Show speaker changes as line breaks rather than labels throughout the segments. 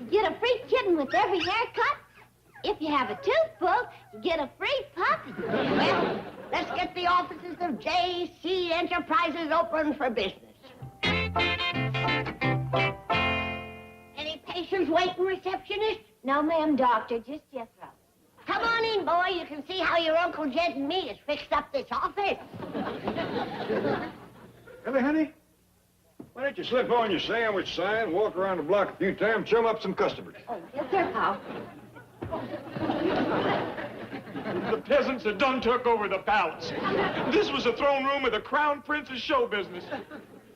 you get a free kitten with every haircut. If you have a tooth pulled, you get a free puppy.
Well, let's get the offices of J.C. Enterprises open for business. Any patients waiting, receptionist?
No, ma'am, doctor, just Jethro.
Come on in, boy. You can see how your Uncle Jed and me has fixed up this office.
Ellie, honey, why don't you slip on your sandwich sign, walk around the block a few times, chum up some customers?
Oh, yes, sir, Pop.
The peasants had done took over the palace. This was the throne room of the Crown Prince's show business.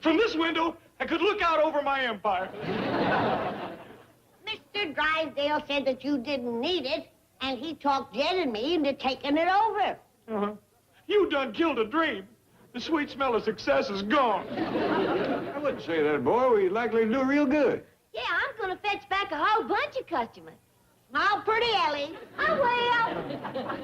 From this window, I could look out over my empire.
Mr. Drysdale said that you didn't need it, and he talked Jed and me into taking it over.
Uh-huh. You done killed a dream. The sweet smell of success is gone.
I wouldn't say that, boy. We'd likely do real good.
Yeah, I'm gonna fetch back a whole bunch of customers.
Smile pretty, Ellie.
I will.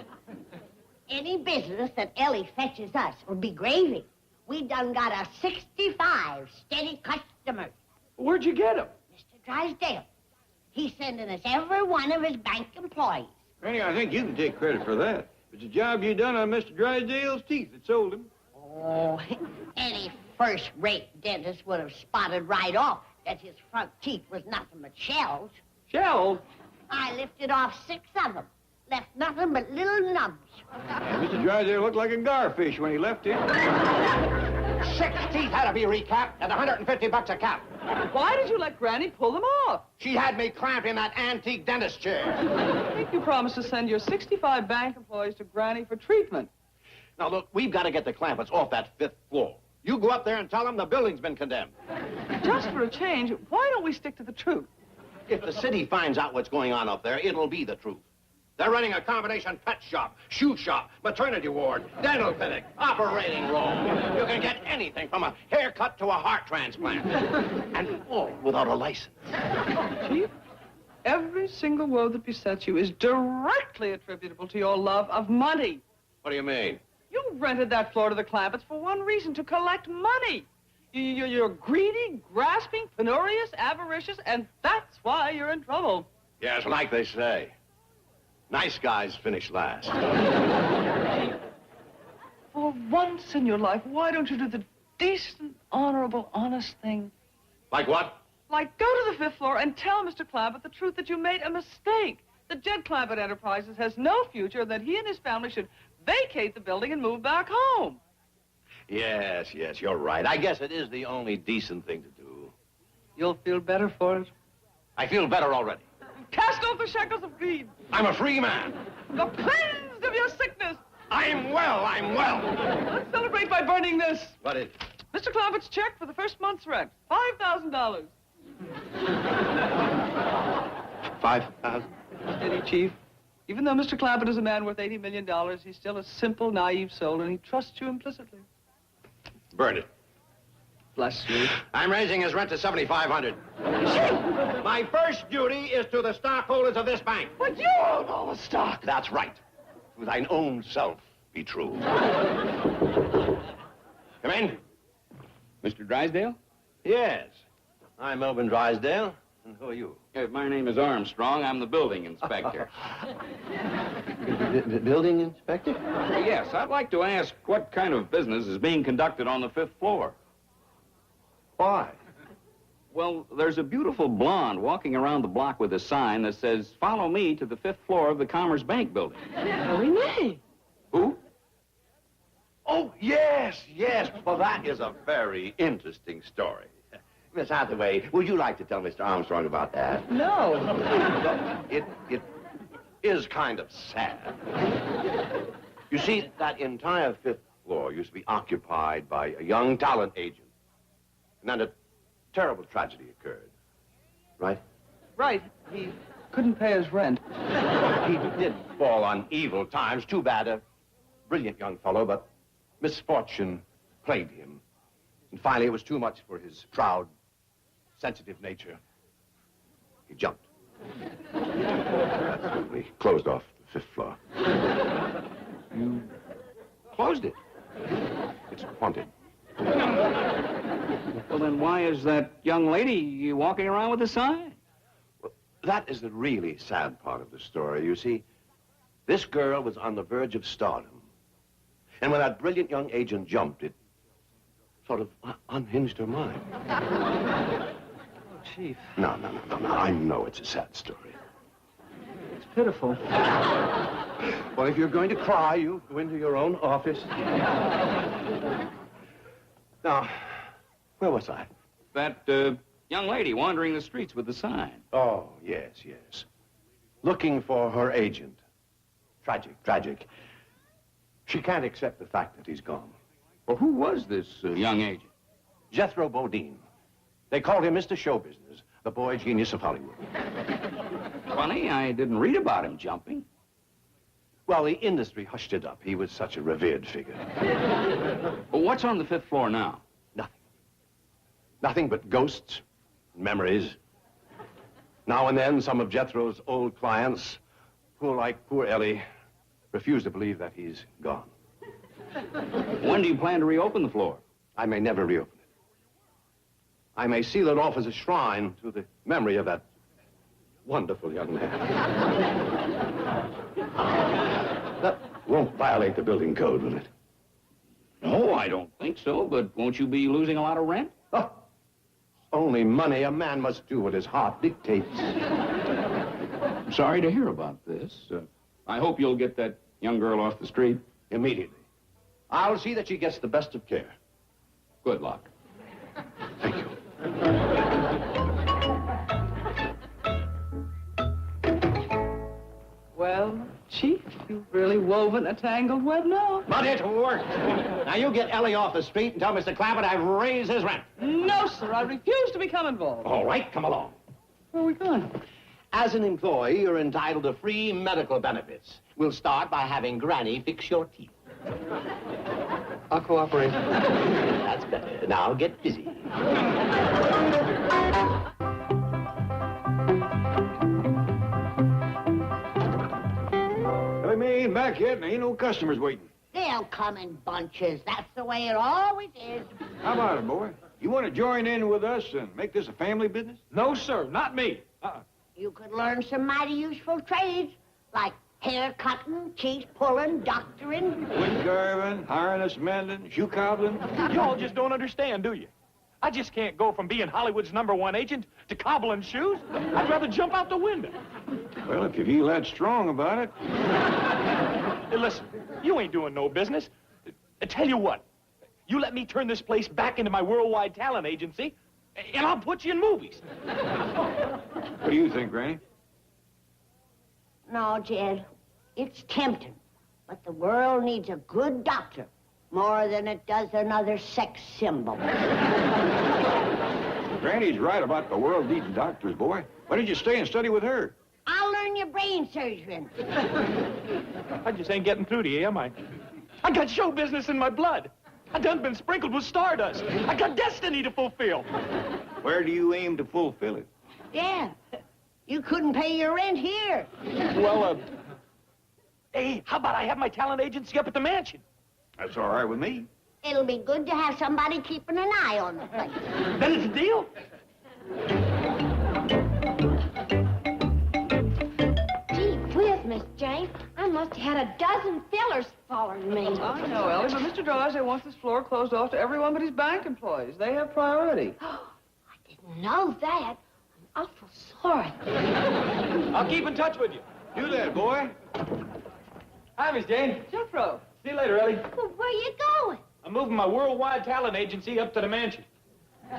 Any business that Ellie fetches us will be gravy. We done got a 65 steady customers.
Where'd you get them?
Mr. Drysdale. He's sending us every one of his bank employees.
Granny, I think you can take credit for that. It's a job you done on Mr. Drysdale's teeth that sold him.
Oh, any first-rate dentist would have spotted right off that his front teeth was nothing but shells.
Shells?
I lifted off 6 of them. Left nothing but little nubs.
Yeah, Mr. Drysdale looked like a garfish when he left him.
6 teeth had to be recapped at $150 a cap.
Why did you let Granny pull them off?
She had me cramped in that antique dentist chair.
I think you promised to send your 65 bank employees to Granny for treatment.
Now, look, we've got to get the Clampetts off that 5th floor. You go up there and tell them the building's been condemned.
Just for a change, why don't we stick to the truth?
If the city finds out what's going on up there, it'll be the truth. They're running a combination pet shop, shoe shop, maternity ward, dental clinic, operating room. You can get anything from a haircut to a heart transplant. And all without a license.
Chief, every single woe that besets you is directly attributable to your love of money.
What do you mean?
You rented that floor to the Clampetts for one reason, to collect money. You're greedy, grasping, penurious, avaricious, and that's why you're in trouble.
Yes, like they say. Nice guys finish last.
For once in your life, why don't you do the decent, honorable, honest thing?
Like what?
Like go to the 5th floor and tell Mr. Clampett the truth that you made a mistake. That Jed Clampett Enterprises has no future, and that he and his family should vacate the building and move back home.
Yes, you're right. I guess it is the only decent thing to do.
You'll feel better for it.
I feel better already.
Cast off the shackles of greed.
I'm a free man.
The cleansed of your sickness.
I'm well.
Let's celebrate by burning this.
What is?
Mr. Clampett's check for the first month's rent. $5,000.
5,000?
Steady, Chief. Even though Mr. Clampett is a man worth $80 million, he's still a simple, naive soul, and he trusts you implicitly.
Burn it.
Bless you.
I'm raising his rent to $7,500. My first duty is to the stockholders of this bank.
But you own all the stock.
That's right. To thine own self be true. Come in.
Mr. Drysdale?
Yes. I'm Melvin Drysdale. And who are you?
My name is Armstrong. I'm the building inspector.
The building inspector?
Yes, I'd like to ask what kind of business is being conducted on the 5th floor.
Why?
Well, there's a beautiful blonde walking around the block with a sign that says, "Follow me to the 5th floor of the Commerce Bank building."
Renee.
Who?
Oh, yes. Well, that is a very interesting story. Miss Hathaway, would you like to tell Mr. Armstrong about that?
No.
It is kind of sad. You see, that entire 5th floor used to be occupied by a young talent agent. And then a terrible tragedy occurred. Right?
Right. He couldn't pay his rent.
He did fall on evil times. Too bad. A brilliant young fellow, but misfortune plagued him. And finally, it was too much for his proud, sensitive nature. He jumped. That's when we closed off the 5th floor. You closed it. It's haunted.
Well, then why is that young lady walking around with a sign?
Well, That is the really sad part of the story. You see, this girl was on the verge of stardom. And when that brilliant young agent jumped, it sort of unhinged her mind.
Oh, Chief.
No. I know it's a sad story.
It's pitiful.
Well, if you're going to cry, you go into your own office. Now, where was I?
That young lady wandering the streets with the sign.
Oh, yes. Looking for her agent. Tragic. She can't accept the fact that he's gone.
Well, who was this young agent?
Jethro Bodine. They called him Mr. Show Business, the boy genius of Hollywood.
Funny, I didn't read about him jumping.
Well, the industry hushed it up. He was such a revered figure.
Well, what's on the 5th floor now?
Nothing but ghosts, memories. Now and then, some of Jethro's old clients, who, like poor Ellie, refuse to believe that he's gone.
When do you plan to reopen the floor?
I may never reopen it. I may seal it off as a shrine to the memory of that wonderful young man. That won't violate the building code, will it?
No, I don't think so, but won't you be losing a lot of rent?
Oh, only money. A man must do what his heart dictates.
I'm sorry to hear about this. I hope you'll get that young girl off the street.
Immediately. I'll see that she gets the best of care.
Good luck.
Thank you.
Well, Chief, you've really woven a tangled web now.
But it worked. Now you get Ellie off the street and tell Mr. Clappett I've raised his rent.
No, sir, I refuse to become involved.
All right, come along.
Where are we going?
As an employee, you're entitled to free medical benefits. We'll start by having Granny fix your teeth.
I'll cooperate.
That's better. Now get busy.
Ellie ain't back yet, and ain't no customers waiting.
They'll come in bunches. That's the way it always is.
How about it, boy? You want to join in with us and make this a family business?
No, sir, not me.
You could learn some mighty useful trades, like hair cutting, cheese pulling, doctoring.
Wood carving, harness mending, shoe cobbling.
Y'all just don't understand, do you? I just can't go from being Hollywood's #1 agent to cobbling shoes. I'd rather jump out the window.
Well, if you feel that strong about it.
Hey, listen, you ain't doing no business. I tell you what, you let me turn this place back into my worldwide talent agency, and I'll put you in movies.
What do you think, Granny?
No, Jed, it's tempting. But the world needs a good doctor more than it does another sex symbol.
Granny's right about the world needing doctors, boy. Why don't you stay and study with her?
I'll learn your brain surgery.
I just ain't getting through to you, am I? I got show business in my blood. I done been sprinkled with stardust. I got destiny to fulfill.
Where do you aim to fulfill it?
Yeah, you couldn't pay your rent here.
Well, hey, how about I have my talent agency up at the mansion?
That's all right with me.
It'll be good to have somebody keeping an eye on the place.
Then it's a deal.
Gee whiz, Miss Jane. I must have had a dozen fillers following me.
I know, Ellie, but Mr. Drysdale wants this floor closed off to everyone but his bank employees. They have priority.
I didn't know that. I'm awful sorry.
I'll keep in touch with you.
Do that, boy.
Hi, Miss Jane.
Jethro.
See you later, Ellie.
Well, where you going?
I'm moving my worldwide talent agency up to the mansion.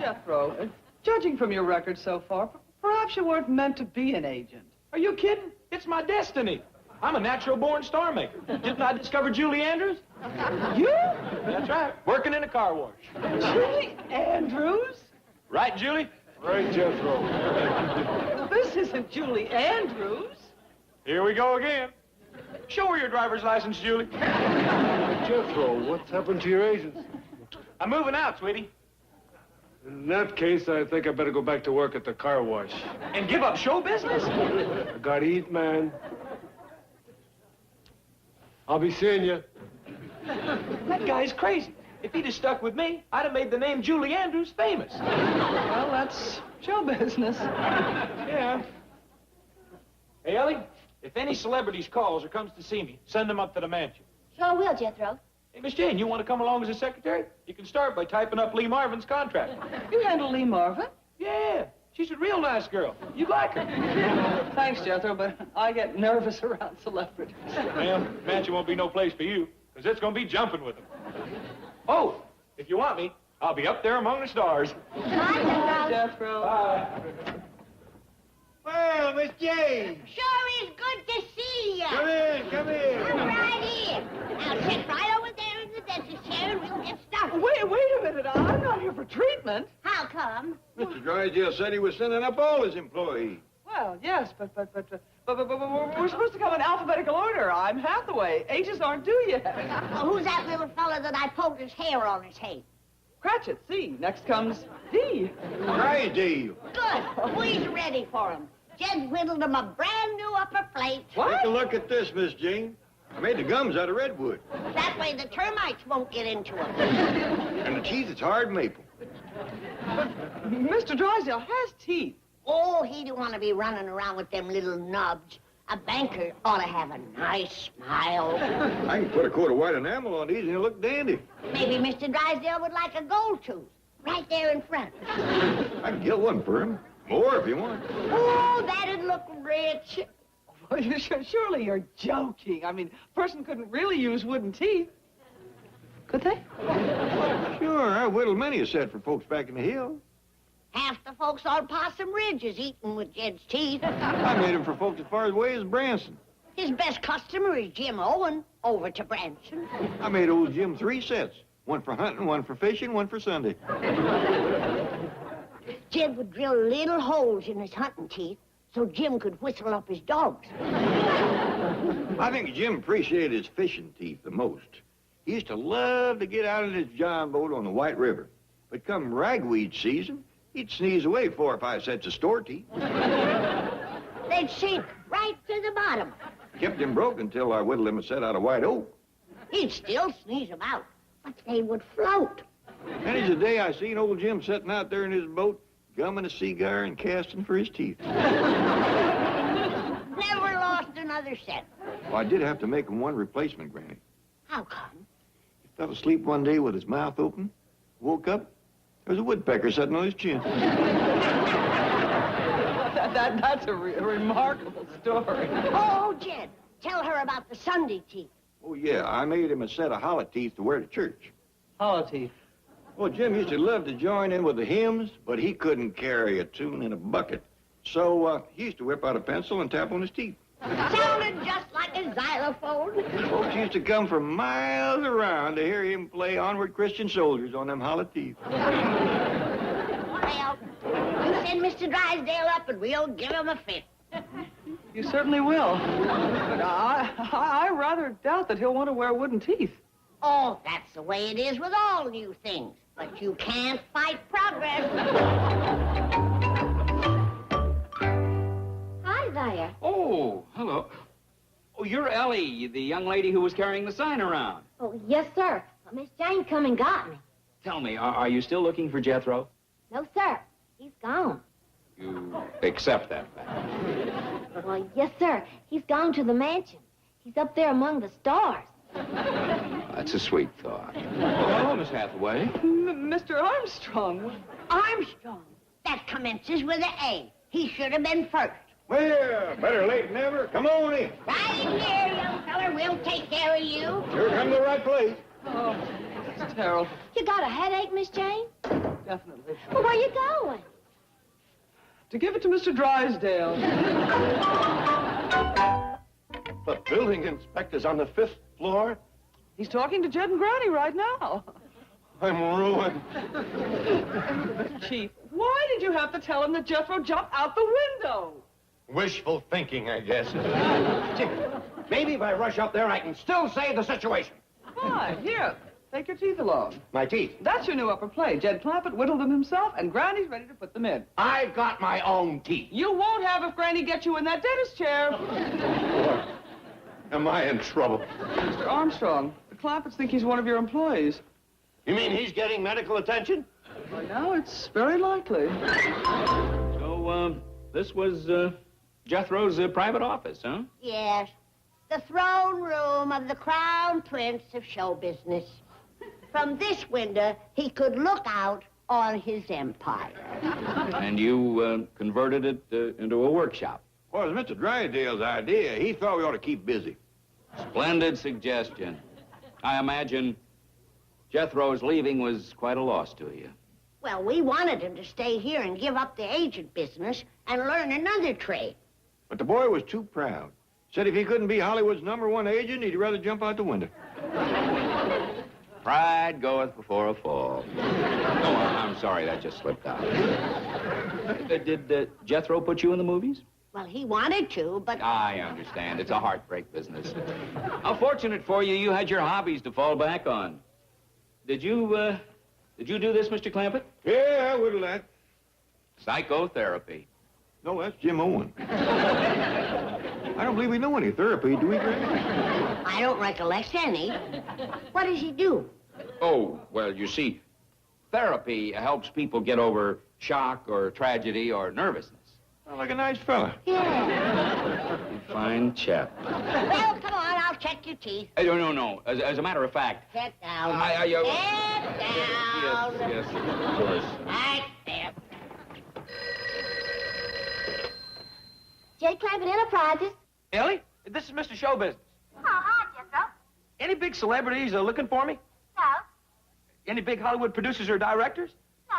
Jethro, judging from your record so far, perhaps you weren't meant to be an agent.
Are you kidding? It's my destiny. I'm a natural-born star maker. Didn't I discover Julie Andrews?
You?
That's right. Working in a car wash.
Julie Andrews?
Right, Julie?
Right, Jethro.
This isn't Julie Andrews.
Here we go again. Show her your driver's license, Julie.
Jethro, what's happened to your agents?
I'm moving out, sweetie.
In that case, I think I better go back to work at the car wash.
And give up show business?
I gotta eat, man. I'll be seeing you.
That guy's crazy. If he'd have stuck with me, I'd have made the name Julie Andrews famous.
Well, that's show business.
Yeah. any celebrities calls or comes to see me, send them up to the mansion.
Sure will, Jethro.
Hey, Miss Jane, you want to come along as a secretary? You can start by typing up Lee Marvin's contract.
You handle Lee Marvin?
Yeah, she's a real nice girl. You'd like her.
Thanks, Jethro, but I get nervous around celebrities.
Ma'am, mansion won't be no place for you, because it's going to be jumping with them. Oh, if you want me, I'll be up there among the stars.
Bye,
Jethro.
Bye.
Well, Miss Jane.
Sure is good to see you.
Come in, come in.
Come right in. Now sit right over there in the dentist chair and we'll get started.
Wait a minute. I'm not here for treatment.
How come?
Mr. Drysdale said he was sending up all his employees.
Well, yes, but we're supposed to come in alphabetical order. I'm Hathaway. H's aren't due yet.
Well, who's that little fella that I pulled his hair on his head?
Cratchit, C. Next comes D.
Drysdale.
Good. We's ready for him. Jed whittled him a brand new upper plate.
Take a look at this, Miss Jane. I made the gums out of redwood.
That way the termites won't get into him.
And the teeth is hard maple.
Mr. Drysdale has teeth.
Oh, he don't want to be running around with them little nubs. A banker ought to have a nice smile.
I can put a coat of white enamel on these and it'll look dandy.
Maybe Mr. Drysdale would like a gold tooth. Right there in front.
I can get one for him. More if you want.
Oh, that'd look rich.
Well, surely you're joking. I mean, a person couldn't really use wooden teeth. Could they?
Sure, I whittled many a set for folks back in the hill.
Half the folks on Possum Ridge is eating with Jed's teeth.
I made them for folks as far away as Branson.
His best customer is Jim Owen, over to Branson.
I made old Jim 3 sets. One for hunting, one for fishing, one for Sunday.
Jed would drill little holes in his hunting teeth so Jim could whistle up his dogs.
I think Jim appreciated his fishing teeth the most. He used to love to get out in his john boat on the White River. But come ragweed season, he'd sneeze away 4 or 5 sets of store teeth.
They'd sink right to the bottom.
Kept him broke until I whittled him a set out of white oak.
He'd still sneeze them out, but they would float.
Many's the day I seen old Jim sitting out there in his boat, gumming a cigar and casting for his teeth.
Never lost another set.
Well, I did have to make him one replacement, Granny.
How come?
He fell asleep one day with his mouth open, woke up, there was a woodpecker sitting on his chin.
That's a remarkable story.
Oh, Jed, tell her about the Sunday teeth.
Oh, yeah, I made him a set of hollow teeth to wear to church.
Hollow teeth.
Well, Jim used to love to join in with the hymns, but he couldn't carry a tune in a bucket. So he used to whip out a pencil and tap on his teeth.
Sounded just like a xylophone.
Folks used to come from miles around to hear him play Onward Christian Soldiers on them hollow teeth.
Well, you send Mr. Drysdale up and we'll give him a fit.
You certainly will. But I rather doubt that he'll want to wear wooden teeth.
Oh, that's the way it is with all new things. But you can't fight progress.
Hi there.
Oh, hello. Oh, you're Ellie, the young lady who was carrying the sign around.
Oh, yes, sir. Well, Miss Jane come and got me.
Tell me, are you still looking for Jethro?
No, sir. He's gone.
You accept that fact?
Well, yes, sir. He's gone to the mansion. He's up there among the stars.
That's a sweet thought. Hello, Miss Hathaway.
Mr. Armstrong.
Armstrong. That commences with an A. He should have been first.
Well, better late than never. Come on in.
Right in here, young feller. We'll take care of you.
Sure come to the right place.
Oh, it's terrible.
You got a headache, Miss Jane?
Definitely.
Well, where you going?
To give it to Mr. Drysdale.
The building inspector's on the 5th floor?
He's talking to Jed and Granny right now.
I'm ruined.
Chief, why did you have to tell him that Jethro jumped out the window?
Wishful thinking, I guess. Maybe if I rush up there, I can still save the situation.
Fine, here. Take your teeth along.
My teeth.
That's your new upper plate. Jed Clampett whittled them himself, and Granny's ready to put them in.
I've got my own teeth.
You won't have if Granny gets you in that dentist chair.
Am I in trouble?
Mr. Armstrong, the Clampetts think he's one of your employees.
You mean he's getting medical attention?
By now, it's very likely.
So, this was Jethro's private office, huh?
Yes. The throne room of the Crown Prince of show business. From this window, he could look out on his empire.
And you converted it into a workshop.
Well, it was Mr. Drysdale's idea. He thought we ought to keep busy.
Splendid suggestion. I imagine Jethro's leaving was quite a loss to you.
Well, we wanted him to stay here and give up the agent business and learn another trade.
But the boy was too proud. Said if he couldn't be Hollywood's #1 agent, he'd rather jump out the window.
Pride goeth before a fall. Oh, I'm sorry, that just slipped out. Did Jethro put you in the movies?
Well, he wanted to, but...
I understand. It's a heartbreak business. How fortunate for you, you had your hobbies to fall back on. Did you do this, Mr. Clampett?
Yeah, I would have that.
Psychotherapy.
No, that's Jim Owen. I don't believe we know any therapy, do we, Greg?
I don't recollect any. What does he do?
Oh, well, you see, therapy helps people get over shock or tragedy or nervousness.
Sound like a nice fella.
Yeah.
Fine chap.
Well, come on, I'll check your teeth.
No. As a matter of fact...
Sit down.
Sit
down.
Yes, of course.
Right there.
J. Clampett Enterprises.
Ellie, this is Mr. Show Business.
Oh, hi, Jethro.
Any big celebrities looking for me?
No.
Any big Hollywood producers or directors?
No.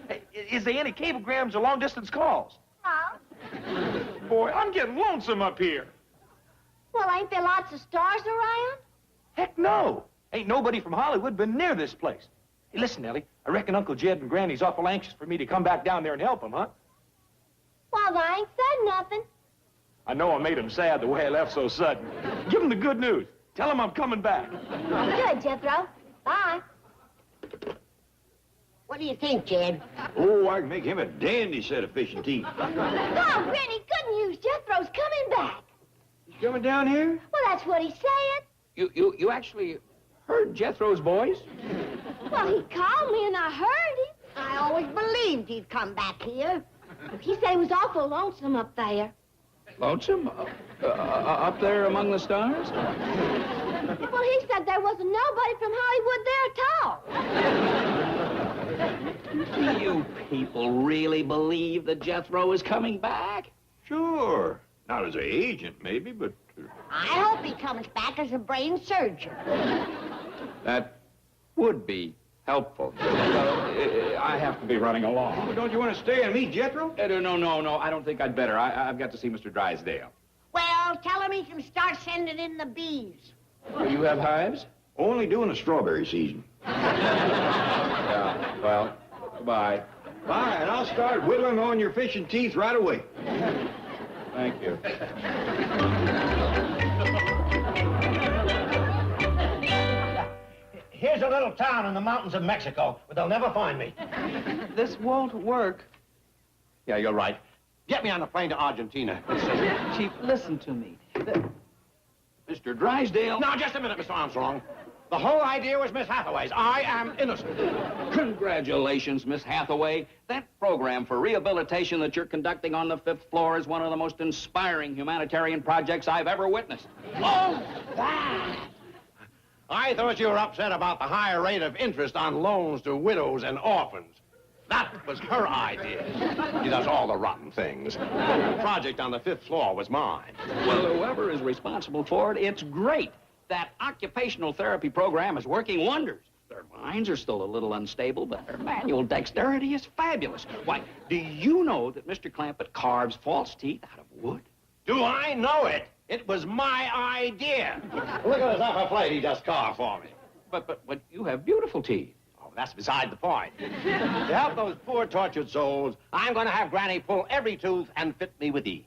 Hey, is there any cablegrams or long-distance calls?
No.
Boy, I'm getting lonesome up here.
Well, ain't there lots of stars around?
Heck no. Ain't nobody from Hollywood been near this place. Hey, listen, Ellie, I reckon Uncle Jed and Granny's awful anxious for me to come back down there and help them, huh?
Well, I ain't said nothing.
I know I made them sad the way I left so sudden. Give them the good news. Tell them I'm coming back.
Good, Jethro. Bye.
What do you think, Jed?
Oh, I can make him a dandy set of fishing teeth.
Oh, Granny, good news. Jethro's coming back.
He's coming down here?
Well, that's what he said.
You actually heard Jethro's voice?
Well, he called me and I heard him.
I always believed he'd come back here.
He said he was awful lonesome up there.
Lonesome? Up there among the stars?
Well, he said there wasn't nobody from Hollywood there at all.
Do you people really believe that Jethro is coming back?
Sure. Not as an agent, maybe, but...
I hope he comes back as a brain surgeon.
That would be helpful. I have to be running along.
Well, don't you want to stay and meet Jethro?
No. I don't think I'd better. I've got to see Mr. Drysdale.
Well, tell him he can start sending in the bees.
Do you have hives?
Only doing the strawberry season.
Yeah, well, goodbye.
Bye, and I'll start whittling on your fishing teeth right away.
Thank you.
Here's a little town in the mountains of Mexico where they'll never find me.
This won't work.
Yeah, you're right. Get me on a plane to Argentina.
Chief, listen to me.
Mr. Drysdale.
Now, just a minute, Mr. Armstrong. The whole idea was Miss Hathaway's. I am innocent.
Congratulations, Miss Hathaway. That program for rehabilitation that you're conducting on the 5th floor is one of the most inspiring humanitarian projects I've ever witnessed.
Oh, that! I thought you were upset about the higher rate of interest on loans to widows and orphans. That was her idea. She does all the rotten things. The project on the 5th floor was mine.
Well, whoever is responsible for it, it's great. That occupational therapy program is working wonders. Their minds are still a little unstable, but their manual dexterity is fabulous. Why, do you know that Mr. Clampett carves false teeth out of wood?
Do I know it? It was my idea. Look at this upper plate he just carved for me.
But you have beautiful teeth.
Oh, that's beside the point. To help those poor tortured souls, I'm going to have Granny pull every tooth and fit me with ease.